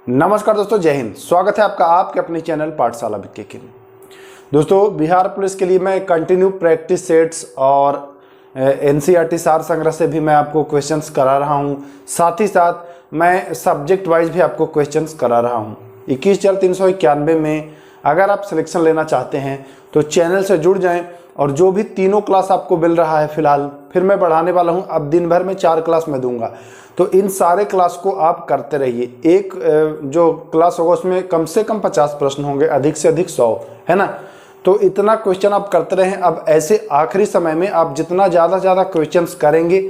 नमस्कार दोस्तों, जय हिंद। स्वागत है आपका आपके अपने चैनल पाठशाला विज्ञान में। दोस्तों, बिहार पुलिस के लिए मैं कंटिन्यू प्रैक्टिस सेट्स और एनसीईआरटी सार संग्रह से भी मैं आपको क्वेश्चंस करा रहा हूं। साथ ही साथ मैं सब्जेक्ट वाइज भी आपको क्वेश्चंस करा रहा हूं। 21,391 में अगर आप सिलेक्शन लेना चाहते हैं तो चैनल से जुड़ जाएं और जो भी तीनों क्लास आपको मिल रहा है फिलहाल, फिर मैं बढ़ाने वाला हूं। अब दिन भर में 4 क्लास मैं दूंगा, तो इन सारे क्लास को आप करते रहिए। एक जो क्लास होगा उसमें कम से कम 50 प्रश्न होंगे, अधिक से अधिक 100, है ना। तो इतना क्वेश्चन आप करते रहें। अब ऐसे आखिरी समय में आप जितना ज़्यादा से ज़्यादा क्वेश्चंस करेंगे,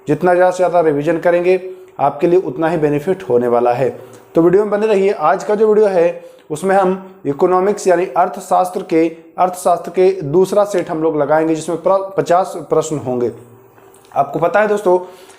जितना ज़्यादा से ज़्यादा रिवीजन करेंगे, आपके लिए उतना ही बेनिफिट होने वाला है। तो वीडियो में बने रहिए। आज का जो वीडियो है उसमें हम इकोनॉमिक्स यानी अर्थशास्त्र के दूसरा सेट हम लोग लगाएंगे, जिसमें 50 प्रश्न होंगे। आपको पता है दोस्तों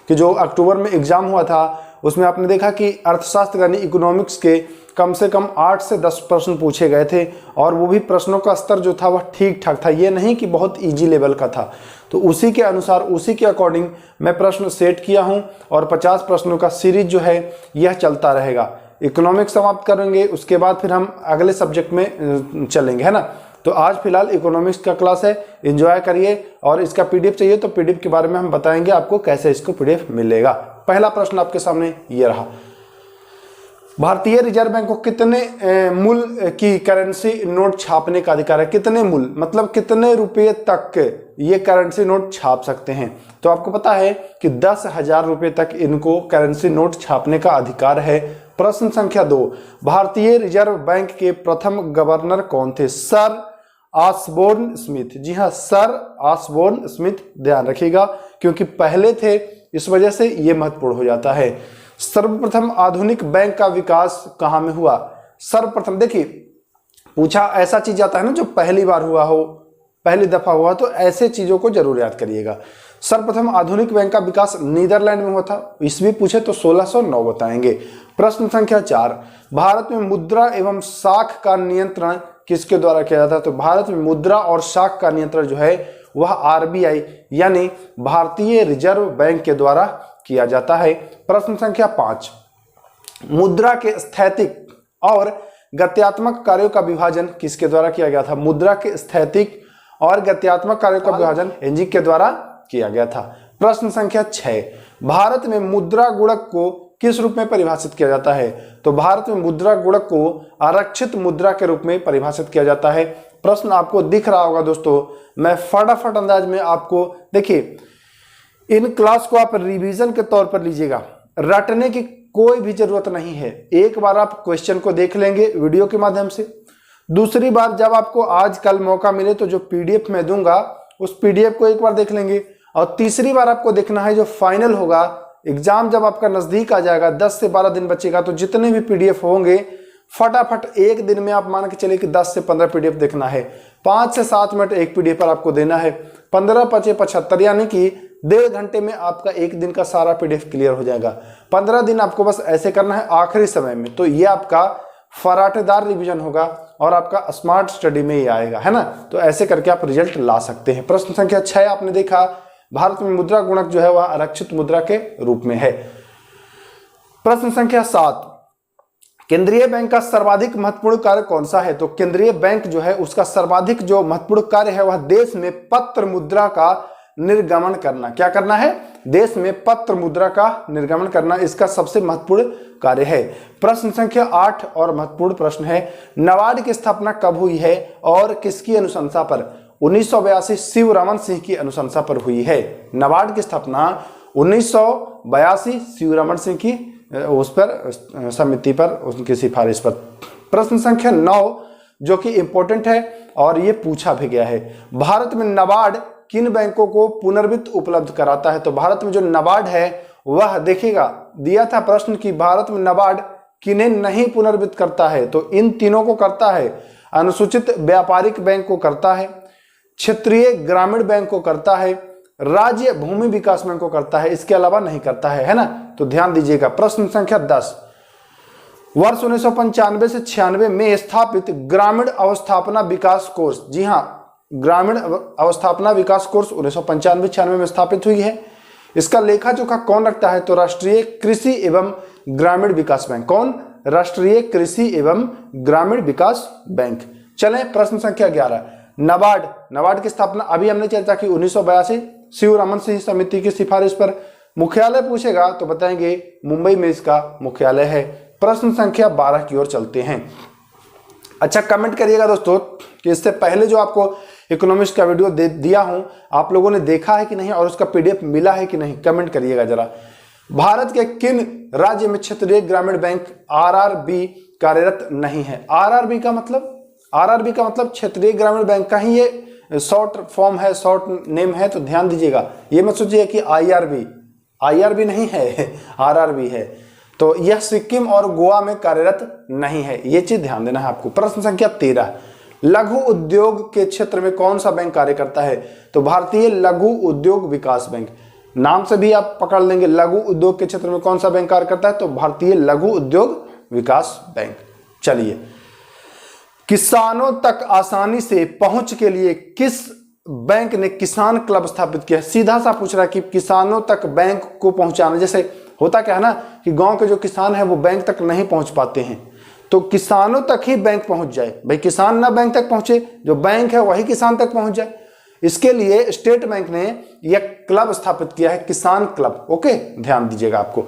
कि जो अक्टूबर में एग्जाम हुआ था उसमें आपने देखा कि अर्थशास्त्र यानी इकोनॉमिक्स के कम से कम 8 से 10 प्रश्न पूछे गए थे, और वो भी प्रश्नों का स्तर जो था वह ठीक ठाक था, ये नहीं कि बहुत इजी लेवल का था। तो उसी के अनुसार, उसी के अकॉर्डिंग मैं प्रश्न सेट किया हूं, और 50 प्रश्नों का सीरीज जो है यह चलता रहेगा। इकोनॉमिक्स समाप्त करेंगे, उसके बाद फिर हम अगले सब्जेक्ट में चलेंगे, है ना। तो आज फिलहाल इकोनॉमिक्स का क्लास है, एंजॉय करिए। और इसका पीडीएफ चाहिए तो पीडीएफ के बारे में हम बताएंगे आपको कैसे इसको पीडीएफ मिलेगा। पहला प्रश्न आपके सामने ये रहा। भारतीय रिजर्व बैंक को कितने मूल्य की करेंसी नोट छापने का अधिकार है? कितने मूल्य मतलब कितने रुपए तक ये करेंसी नोट छाप सकते हैं? तो आपको पता है कि 10,000 रुपए तक इनको करेंसी नोट छापने का अधिकार है। प्रश्न संख्या 2, भारतीय रिजर्व बैंक के प्रथम गवर्नर कौन थे? Sir Osborne Smith. जी हाँ, सर ऑसबोर्न स्मिथ। ध्यान रखिएगा क्योंकि पहले थे, इस वजह से ये महत्वपूर्ण हो जाता है। सर्वप्रथम आधुनिक बैंक का विकास कहाँ में हुआ? सर्वप्रथम, देखिए पूछा ऐसा चीज आता है ना जो पहली बार हुआ हो, पहली दफा हुआ, तो ऐसे चीजों को जरूर याद करिएगा। सर्वप्रथम आधुनिक बैंक का विकास नीदरलैंड में हुआ था। ईस्वी पूछे तो 1609 बताएंगे। प्रश्न संख्या 4, भारत में मुद्रा एवं शाख का नियंत्रण किसके द्वारा किया जाता है? तो भारत में मुद्रा और शाख का नियंत्रण जो है वह आरबीआई यानी भारतीय रिजर्व बैंक के द्वारा किया जाता है। प्रश्न संख्या 5, मुद्रा के स्थैतिक और गत्यात्मक कार्यों का विभाजन किसके द्वारा किया गया था? मुद्रा के स्थैतिक और गत्यात्मक कार्यों का विभाजन हेनरी के द्वारा किया गया था। प्रश्न संख्या 6, भारत में मुद्रा गुणक को किस रूप में परिभाषित किया जाता है? तो भारत में मुद्रा गुणक को आरक्षित मुद्रा के रूप में परिभाषित किया जाता है। प्रश्न आपको दिख रहा होगा दोस्तों, मैं फटाफट अंदाज में आपको, देखिए इन क्लास को आप रिवीजन के तौर पर लीजिएगा, रटने की कोई भी जरूरत नहीं है। एक बार आप क्वेश्चन को देख लेंगे वीडियो के माध्यम से, दूसरी बार जब आपको आज कल मौका मिले तो जो पीडीएफ मैं दूंगा उस पीडीएफ को एक बार देख लेंगे, और तीसरी बार आपको देखना है जो फाइनल होगा, एग्जाम जब आपका नजदीक आ जाएगा, 10 से 12 दिन बचेगा, तो जितने भी पीडीएफ होंगे फटाफट एक दिन में आप मान के चलिए कि 10 से 15 पीडीएफ देखना है। 5 से 7 मिनट एक पीडीएफ पर आपको देना है। 15 × 75 यानी कि 1.5 घंटे में आपका एक दिन का सारा पीडीएफ क्लियर हो जाएगा। 15 दिन आपको बस ऐसे करना है आखिरी समय में, तो ये आपका फराटेदार रिवीजन होगा और आपका स्मार्ट स्टडी में ही आएगा, है ना। तो ऐसे करके आप रिजल्ट ला सकते हैं। प्रश्न संख्या 6 आपने देखा, भारत में मुद्रा गुणक जो है वह आरक्षित मुद्रा के रूप में है। प्रश्न संख्या 7, केंद्रीय बैंक का सर्वाधिक महत्वपूर्ण कार्य कौन सा है? तो केंद्रीय बैंक जो है उसका सर्वाधिक जो महत्वपूर्ण कार्य है वह देश में पत्र मुद्रा का निर्गमन करना। क्या करना है? देश में पत्र मुद्रा का निर्गमन करना, इसका सबसे महत्वपूर्ण कार्य है। प्रश्न संख्या 8 और महत्वपूर्ण प्रश्न है, नाबार्ड की स्थापना कब हुई है और किसकी अनुशंसा पर? 1982 शिव रमन सिंह की अनुशंसा पर हुई है। नाबार्ड की स्थापना 1982 शिव रमन सिंह की उस पर समिति पर, उनकी सिफारिश पर। प्रश्न संख्या 9 जो कि इंपॉर्टेंट है और ये पूछा भी गया है, भारत में नाबार्ड किन बैंकों को पुनर्वित्त उपलब्ध कराता है? तो भारत में जो नाबार्ड है वह, देखिएगा दिया था प्रश्न कि भारत में नाबार्ड किन्हें नहीं पुनर्वित्त करता है, तो इन तीनों को करता है। अनुसूचित व्यापारिक बैंक को करता है, क्षेत्रीय ग्रामीण बैंक को करता है, राज्य भूमि विकास बैंक को करता है, इसके अलावा नहीं करता है ना। तो ध्यान दीजिएगा। प्रश्न संख्या 10, वर्ष 1995 से 96 में स्थापित ग्रामीण अवस्थापना विकास कोर्स, जी हाँ ग्रामीण अवस्थापना विकास कोर्स 1995-96 में स्थापित हुई है। इसका लेखा जोखा कौन रखता है? तो राष्ट्रीय कृषि एवं ग्रामीण विकास बैंक। कौन? राष्ट्रीय कृषि एवं ग्रामीण विकास बैंक। चलें प्रश्न संख्या 11, नाबार्ड। नाबार्ड की स्थापना अभी हमने चर्चा की 1982 शिवरामन सिंह समिति की सिफारिश पर। मुख्यालय पूछेगा तो बताएंगे मुंबई में इसका मुख्यालय है। प्रश्न संख्या 12 की ओर चलते हैं। अच्छा कमेंट करिएगा दोस्तों कि इससे पहले जो आपको इकोनॉमिक्स का वीडियो दिया हूं आप लोगों ने देखा है कि नहीं और उसका पीडीएफ मिला है कि नहीं, कमेंट करिएगा जरा। भारत के किन राज्य में क्षेत्रीय ग्रामीण बैंक आरआरबी कार्यरत नहीं है? आरआरबी का मतलब क्षेत्रीय ग्रामीण बैंक का ही ये शॉर्ट फॉर्म है, शॉर्ट नेम है, तो ध्यान दीजिएगा। ये मत सोचिए कि आईआरबी नहीं है, आरआरबी है। तो यह सिक्किम और गोवा में कार्यरत नहीं है, ये चीज ध्यान देना है आपको। प्रश्न संख्या 13, लघु उद्योग के क्षेत्र में कौन सा बैंक कार्य करता है? तो भारतीय लघु उद्योग विकास बैंक। नाम से भी आप पकड़ लेंगे, लघु उद्योग के क्षेत्र में कौन सा बैंक कार्य करता है? तो भारतीय लघु उद्योग विकास बैंक। चलिए, किसानों तक आसानी से पहुंच के लिए किस बैंक ने किसान क्लब स्थापित किया? सीधा सा पूछ रहा है कि किसानों तक बैंक को पहुंचाना। जैसे होता क्या है ना कि गांव के जो किसान हैं वो बैंक तक नहीं पहुंच पाते हैं, तो किसानों तक ही बैंक पहुंच जाए। भाई किसान ना बैंक तक पहुंचे, जो बैंक है वही किसान तक पहुंच जाए। इसके लिए स्टेट बैंक ने यह क्लब स्थापित किया है, किसान क्लब। ओके, ध्यान दीजिएगा आपको।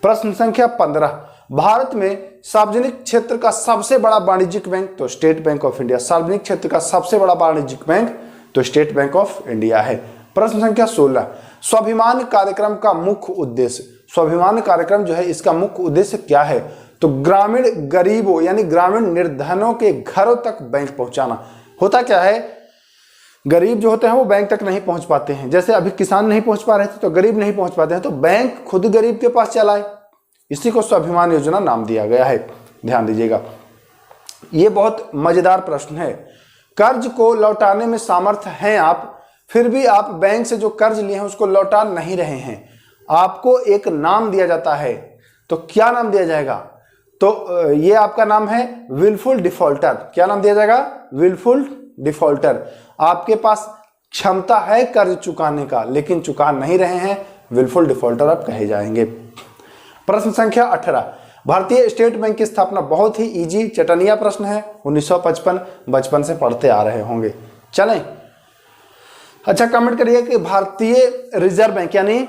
प्रश्न संख्या 15, भारत में सार्वजनिक क्षेत्र का सबसे बड़ा वाणिज्यिक बैंक? तो स्टेट बैंक ऑफ इंडिया। सार्वजनिक क्षेत्र का सबसे बड़ा वाणिज्यिक बैंक तो स्टेट बैंक ऑफ इंडिया है। प्रश्न संख्या 16, स्वाभिमान कार्यक्रम का मुख्य उद्देश्य? स्वाभिमान कार्यक्रम जो है इसका मुख्य उद्देश्य क्या है? तो ग्रामीण गरीबों यानी ग्रामीण निर्धनों के घरों तक बैंक पहुंचाना। होता क्या है, गरीब जो होते हैं वो बैंक तक नहीं पहुंच पाते हैं। जैसे अभी किसान नहीं पहुंच पा रहे थे तो गरीब नहीं पहुंच पाते हैं, तो बैंक खुद गरीब के पास चलाए। इसी को स्वाभिमान योजना नाम दिया गया है, ध्यान दीजिएगा। ये बहुत मजेदार प्रश्न है। कर्ज को लौटाने में सामर्थ्य हैं आप, फिर भी आप बैंक से जो कर्ज लिए हैं उसको लौटा नहीं रहे हैं, आपको एक नाम दिया जाता है। तो क्या नाम दिया जाएगा? तो ये आपका नाम है विलफुल डिफॉल्टर। क्या नाम दिया जाएगा? Wilful defaulter. आपके पास क्षमता है कर्ज चुकाने का लेकिन चुका नहीं रहे हैं, विलफुल डिफॉल्टर आप कहे जाएंगे। प्रश्न संख्या 18, भारतीय स्टेट बैंक की स्थापना? बहुत ही इजी चटनिया प्रश्न है, 1955, बचपन से पढ़ते आ रहे होंगे। चलें, अच्छा कमेंट करिए कि भारतीय रिजर्व बैंक यानी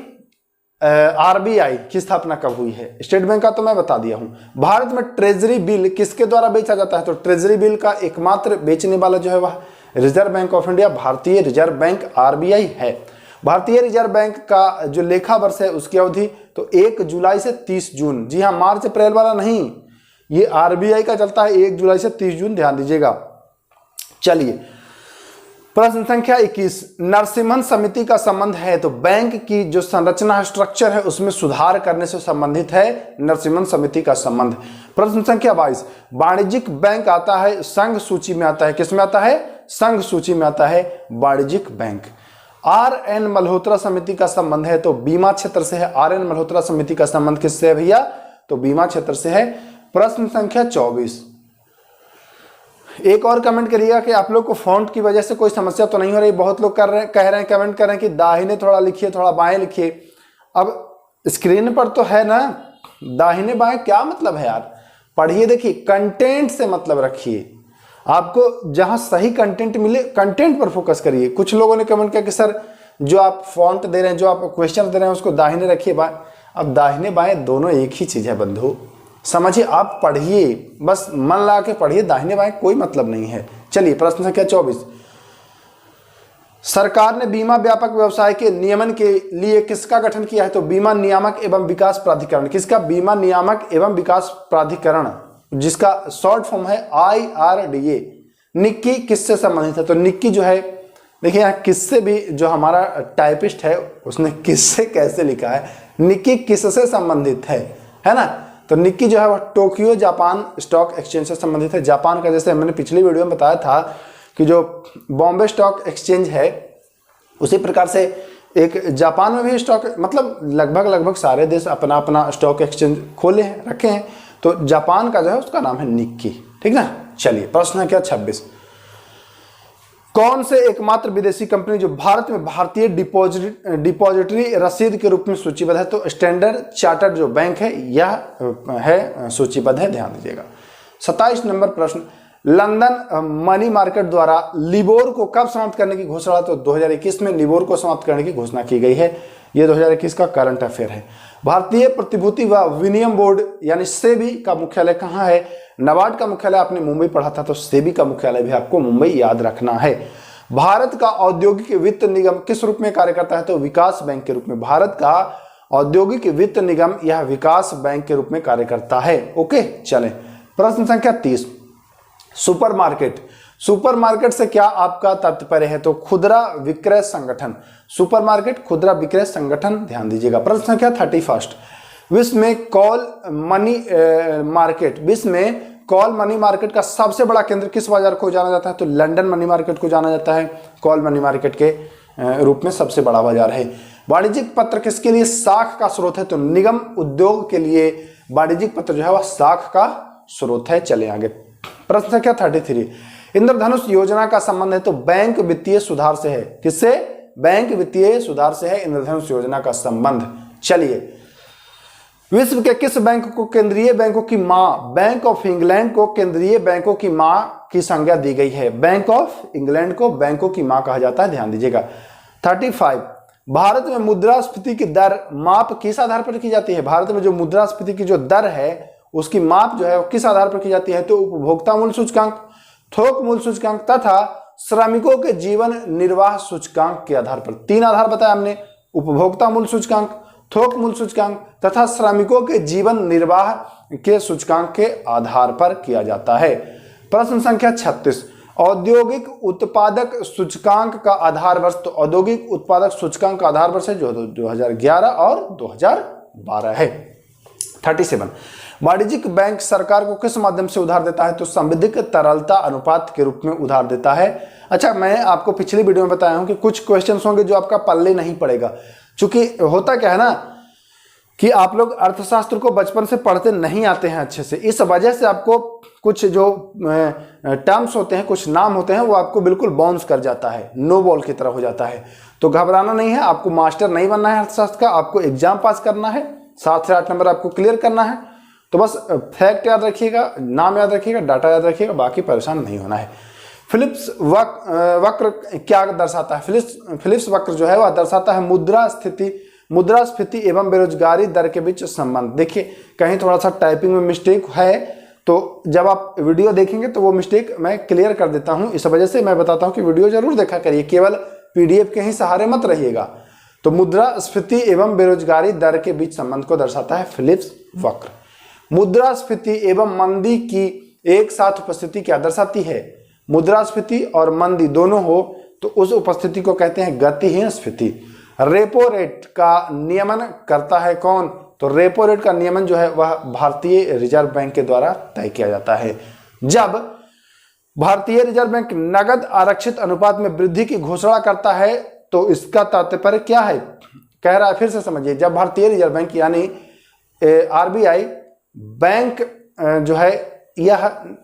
आरबीआई की स्थापना कब हुई है? स्टेट बैंक का तो मैं बता दिया हूं। भारत में ट्रेजरी बिल किसके द्वारा बेचा जाता है? तो ट्रेजरी बिल का एकमात्र बेचने वाला जो है वह रिजर्व बैंक ऑफ इंडिया, भारतीय रिजर्व बैंक आरबीआई है। भारतीय रिजर्व बैंक का जो लेखा वर्ष है उसकी अवधि तो 1 जुलाई से 30 जून। जी हाँ, मार्च अप्रैल वाला नहीं, ये आरबीआई का चलता है 1 जुलाई से 30 जून, ध्यान दीजिएगा। चलिए, प्रश्न संख्या 21, नरसिम्हन समिति का संबंध है? तो बैंक की जो संरचना स्ट्रक्चर है उसमें सुधार करने से संबंधित है नरसिम्हन समिति का संबंध। प्रश्न संख्या 22, वाणिज्यिक बैंक आता है संघ सूची में आता है? किस में आता है? संघ सूची में आता है वाणिज्यिक बैंक। आर.एन. मल्होत्रा समिति का संबंध है? तो बीमा क्षेत्र से है। आर.एन. मल्होत्रा समिति का संबंध किससे है भैया? तो बीमा क्षेत्र से है। प्रश्न संख्या 24, एक और कमेंट करिएगा कि आप लोग को फॉन्ट की वजह से कोई समस्या तो नहीं हो रही। बहुत लोग कह रहे हैं कमेंट कर रहे हैं कि दाहिने थोड़ा लिखिए, थोड़ा बाएं लिखिए। अब स्क्रीन पर तो है ना, दाहिने बाएं क्या मतलब है यार? पढ़िए, देखिए, कंटेंट से मतलब रखिए। आपको जहां सही कंटेंट मिले कंटेंट पर फोकस करिए। कुछ लोगों ने कमेंट किया कि सर जो आप फॉन्ट दे रहे हैं, जो आप क्वेश्चन दे रहे हैं उसको दाहिने रखिए बाएं। अब दाहिने बाएं दोनों एक ही चीज है बंधु, समझिए। आप पढ़िए, बस मन लगा के पढ़िए, दाहिने बाएं कोई मतलब नहीं है। चलिए, प्रश्न संख्या 24, सरकार ने बीमा व्यापक व्यवसाय के नियमन के लिए किसका गठन किया है? तो बीमा नियामक एवं विकास प्राधिकरण। किसका? बीमा नियामक एवं विकास प्राधिकरण, जिसका शॉर्ट फॉर्म है IRDA। निक्की किससे संबंधित है? तो निक्की जो है, देखिए यहाँ किससे भी, जो हमारा टाइपिस्ट है उसने किससे कैसे लिखा है, निक्की किससे संबंधित है ना? तो निक्की जो है वह टोक्यो जापान स्टॉक एक्सचेंज से संबंधित है। जापान का, जैसे मैंने पिछली वीडियो में बताया था कि जो बॉम्बे स्टॉक एक्सचेंज है उसी प्रकार से एक जापान में भी स्टॉक, मतलब लगभग सारे देश अपना अपना स्टॉक एक्सचेंज खोले हैं, रखे हैं। तो जापान का जो है उसका नाम है निक्की, ठीक ना। चलिए, प्रश्न है क्या 26, कौन से एकमात्र विदेशी कंपनी जो भारत में भारतीय डिपॉजिटरी रसीद के रूप में सूचीबद्ध है? तो स्टैंडर्ड चार्टर्ड जो बैंक है यह है सूचीबद्ध है, ध्यान दीजिएगा। 27 नंबर प्रश्न, लंदन मनी मार्केट द्वारा लिबोर को कब समाप्त करने की घोषणा? तो 2021 में लिबोर को समाप्त करने की घोषणा की गई है। यह 2021 का करंट अफेयर है। भारतीय प्रतिभूति व विनिमय बोर्ड यानी सेबी का मुख्यालय कहाँ है? नाबार्ड का मुख्यालय आपने मुंबई पढ़ा था, तो सेबी का मुख्यालय भी आपको मुंबई याद रखना है। भारत का औद्योगिक वित्त निगम किस रूप में कार्य करता है? तो विकास बैंक के रूप में। भारत का औद्योगिक वित्त निगम यह विकास बैंक के रूप में कार्य करता है। ओके, चलें प्रश्न संख्या 30, सुपरमार्केट। सुपरमार्केट से क्या आपका तात्पर्य है? तो खुदरा विक्रय संगठन। सुपरमार्केट खुदरा विक्रय संगठन, ध्यान दीजिएगा। प्रश्न संख्या 31, विश्व में कॉल मनी मार्केट, विश्व में कॉल मनी मार्केट का सबसे बड़ा केंद्र किस बाजार को जाना जाता है? तो लंदन मनी मार्केट को जाना जाता है, कॉल मनी मार्केट के रूप में सबसे बड़ा बाजार है। वाणिज्यिक पत्र किसके लिए साख का स्रोत है? तो निगम उद्योग के लिए वाणिज्यिक पत्र जो है वह साख का स्रोत है। चले आगे, प्रश्न संख्या 33, इंद्रधनुष योजना का संबंध है? तो बैंक वित्तीय सुधार से है। किससे? बैंक वित्तीय सुधार से है इंद्रधनुष योजना का संबंध। चलिए, विश्व के किस बैंक को केंद्रीय बैंकों की मां, बैंक ऑफ इंग्लैंड को केंद्रीय बैंकों की मां की संज्ञा दी गई है? बैंक ऑफ इंग्लैंड को बैंकों की मां कहा जाता है, ध्यान दीजिएगा। 35, भारत में मुद्रास्फीति की दर माप किस आधार पर की जाती है? भारत में जो मुद्रास्फीति की जो दर है उसकी माप जो है वो किस आधार पर की जाती है? तो उपभोक्ता मूल्य सूचकांक, थोक मूल्य सूचकांक तथा श्रमिकों के जीवन निर्वाह सूचकांक के आधार पर। 3 आधार बताया हमने, उपभोक्ता मूल्य सूचकांक, थोक मूल्य सूचकांक तथा श्रमिकों के जीवन निर्वाह के सूचकांक के आधार पर किया जाता है। प्रश्न संख्या 36, औद्योगिक उत्पादक सूचकांक का आधार वर्ष। तो औद्योगिक उत्पादक सूचकांक का आधार वर्ष है जो 2011 और 2012 है। 37, वाणिज्यिक बैंक सरकार को किस माध्यम से उधार देता है? तो संविधिक तरलता अनुपात के रूप में उधार देता है। अच्छा, मैं आपको पिछली वीडियो में बताया हूं कि कुछ क्वेश्चंस होंगे जो आपका पल्ले नहीं पड़ेगा, क्योंकि होता क्या है ना कि आप लोग अर्थशास्त्र को बचपन से पढ़ते नहीं आते हैं अच्छे से, इस वजह से आपको कुछ जो टर्म्स होते हैं, कुछ नाम होते हैं, वो आपको बिल्कुल बाउंस कर जाता है, नो बॉल की तरह हो जाता है। तो घबराना नहीं है, आपको मास्टर नहीं बनना है अर्थशास्त्र का, आपको एग्जाम पास करना है, 7 से 8 नंबर आपको क्लियर करना है। तो बस फैक्ट याद रखिएगा, नाम याद रखिएगा, डाटा याद रखिएगा, बाकी परेशान नहीं होना है। फिलिप्स वक्र क्या दर्शाता है? फिलिप्स वक्र जो है वह दर्शाता है मुद्रास्फीति एवं बेरोजगारी दर के बीच संबंध। देखिए, कहीं थोड़ा सा टाइपिंग में मिस्टेक है, तो जब आप वीडियो देखेंगे तो वो मिस्टेक मैं क्लियर कर देता हूं। इस वजह से मैं बताता हूं कि वीडियो जरूर देखा करिए, केवल पीडीएफ के ही सहारे मत रहिएगा। तो मुद्रास्फीति एवं बेरोजगारी दर के बीच संबंध को दर्शाता है फिलिप्स वक्र। मुद्रास्फीति एवं मंदी की एक साथ उपस्थिति क्या दर्शाती है? मुद्रास्फीति और मंदी दोनों हो तो उस उपस्थिति को कहते हैं गतिहीन स्फीति। रेपो रेट का नियमन करता है कौन? तो रेपो रेट का नियमन जो है वह भारतीय रिजर्व बैंक के द्वारा तय किया जाता है। जब भारतीय रिजर्व बैंक नगद आरक्षित अनुपात में वृद्धि की घोषणा करता है तो इसका तात्पर्य क्या है? कह रहा है, फिर से समझिए, जब भारतीय रिजर्व बैंक यानी आरबीआई बैंक जो है यह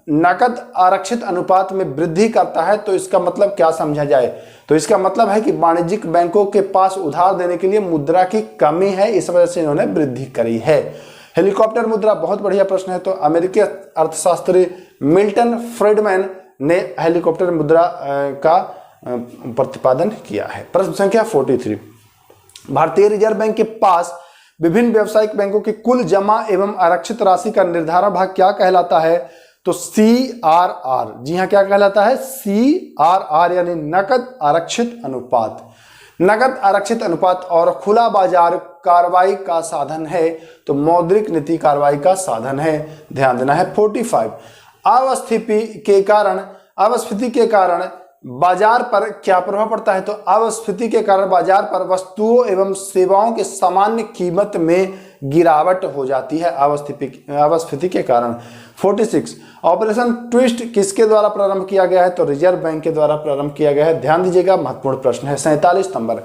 नकद आरक्षित अनुपात में वृद्धि करता है तो इसका मतलब क्या समझा जाए? तो इसका मतलब है कि वाणिज्यिक बैंकों के पास उधार देने के लिए मुद्रा की कमी है, इस वजह से इन्होंने वृद्धि करी है। हेलीकॉप्टर मुद्रा बहुत बढ़िया प्रश्न है। तो अमेरिकी अर्थशास्त्री मिल्टन फ्रीडमैन ने हेलीकॉप्टर मुद्रा का प्रतिपादन किया है। प्रश्न संख्या 43, भारतीय रिजर्व बैंक के पास विभिन्न व्यावसायिक बैंकों की कुल जमा एवं आरक्षित राशि का निर्धारण भाग क्या कहलाता है? तो CRR। जी हाँ, क्या कहलाता है? CRR यानी नकद आरक्षित अनुपात। नकद आरक्षित अनुपात और खुला बाजार कार्रवाई का साधन है, तो मौद्रिक नीति कार्रवाई का साधन है, ध्यान देना है। 45, अवस्फीति के कारण बाजार पर क्या प्रभाव पड़ता है? तो अवस्फीति के कारण बाजार पर वस्तुओं एवं सेवाओं के सामान्य कीमत में गिरावट हो जाती है अवस्फीति के कारण। 46, ऑपरेशन ट्विस्ट किसके द्वारा प्रारंभ किया गया है? तो रिजर्व बैंक के द्वारा प्रारंभ किया गया है, ध्यान दीजिएगा, महत्वपूर्ण प्रश्न है। 47 नंबर,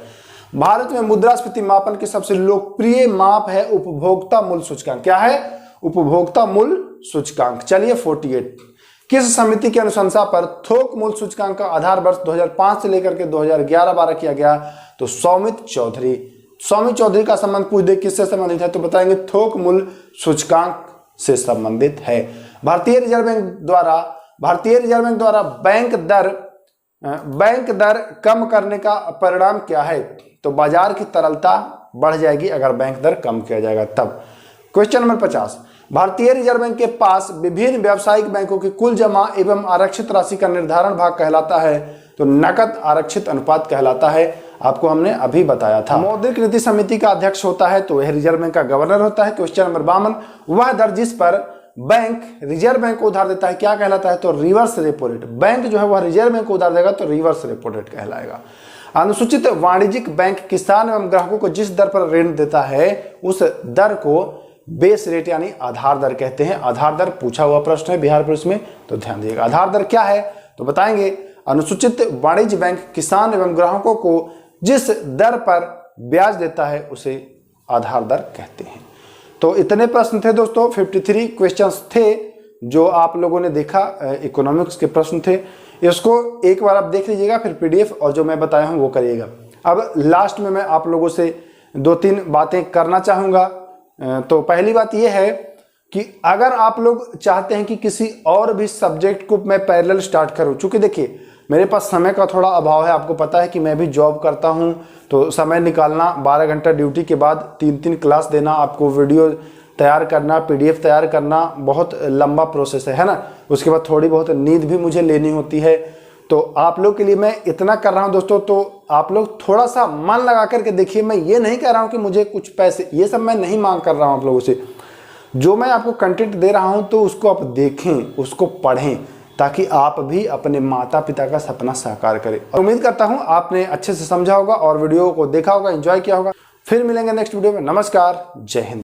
भारत में मुद्रास्फीति मापन की सबसे लोकप्रिय माप है उपभोक्ता मूल्य सूचकांक। क्या है? उपभोक्ता मूल्य सूचकांक। चलिए 48, किस समिति की अनुशंसा पर थोक मूल्य सूचकांक का आधार वर्ष 2005 से लेकर के 2011-12 किया गया? तो सौमित चौधरी का संबंध पूछ दे किससे संबंधित है, तो बताएंगे थोक मूल्य सूचकांक से संबंधित है। भारतीय रिजर्व बैंक द्वारा बैंक दर कम करने का परिणाम क्या है? तो बाजार की तरलता बढ़ जाएगी अगर बैंक दर कम किया जाएगा तब। क्वेश्चन नंबर 50, भारतीय रिजर्व बैंक के पास विभिन्न व्यावसायिक बैंकों की कुल जमा एवं आरक्षित राशि का निर्धारण भाग कहलाता है? तो नकद आरक्षित अनुपात कहलाता है। आपको हमने अभी बताया था। मौद्रिक नीति समिति का अध्यक्ष होता है तो यह रिजर्व बैंक का गवर्नर होता है। क्वेश्चन नंबर 52, वह दर जिस पर बैंक रिजर्व बैंक को उधार देता है क्या कहलाता है? तो रिवर्स रेपो रेट। बैंक जो है वह रिजर्व बैंक को उधार देगा तो रिवर्स रेपो रेट कहलाएगा। अनुसूचित वाणिज्यिक बैंक किसान एवं ग्राहकों को जिस दर पर ऋण देता है उस दर को बेस रेट यानी आधार दर कहते हैं। आधार दर पूछा हुआ प्रश्न है बिहार पुलिस में, तो ध्यान दीजिएगा। आधार दर क्या है तो बताएंगे अनुसूचित वाणिज्य बैंक किसान एवं ग्राहकों को जिस दर पर ब्याज देता है उसे आधार दर कहते हैं। तो इतने प्रश्न थे दोस्तों, 53 क्वेश्चंस थे जो आप लोगों ने देखा, इकोनॉमिक्स के प्रश्न थे। इसको एक बार आप देख लीजिएगा, फिर पीडीएफ और जो मैं बताया हूँ वो करिएगा। अब लास्ट में मैं आप लोगों से 2-3 बातें करना चाहूँगा। तो पहली बात यह है कि अगर आप लोग चाहते हैं कि किसी और भी सब्जेक्ट को मैं पैरेलल स्टार्ट करूं, चूंकि देखिए मेरे पास समय का थोड़ा अभाव है, आपको पता है कि मैं भी जॉब करता हूं, तो समय निकालना 12 घंटा ड्यूटी के बाद 3-3 क्लास देना, आपको वीडियो तैयार करना, पीडीएफ तैयार करना बहुत लंबा प्रोसेस है ना। उसके बाद थोड़ी बहुत नींद भी मुझे लेनी होती है। तो आप लोग के लिए मैं इतना कर रहा हूं दोस्तों, तो आप लोग थोड़ा सा मन लगा करके देखिए। मैं ये नहीं कह रहा हूं कि मुझे कुछ पैसे, ये सब मैं नहीं मांग कर रहा हूं आप लोगों से। जो मैं आपको कंटेंट दे रहा हूं तो उसको आप देखें, उसको पढ़ें, ताकि आप भी अपने माता पिता का सपना साकार करें। और उम्मीद करता हूं आपने अच्छे से समझा होगा और वीडियो को देखा होगा, एंजॉय किया होगा। फिर मिलेंगे नेक्स्ट वीडियो में। नमस्कार, जय हिंद।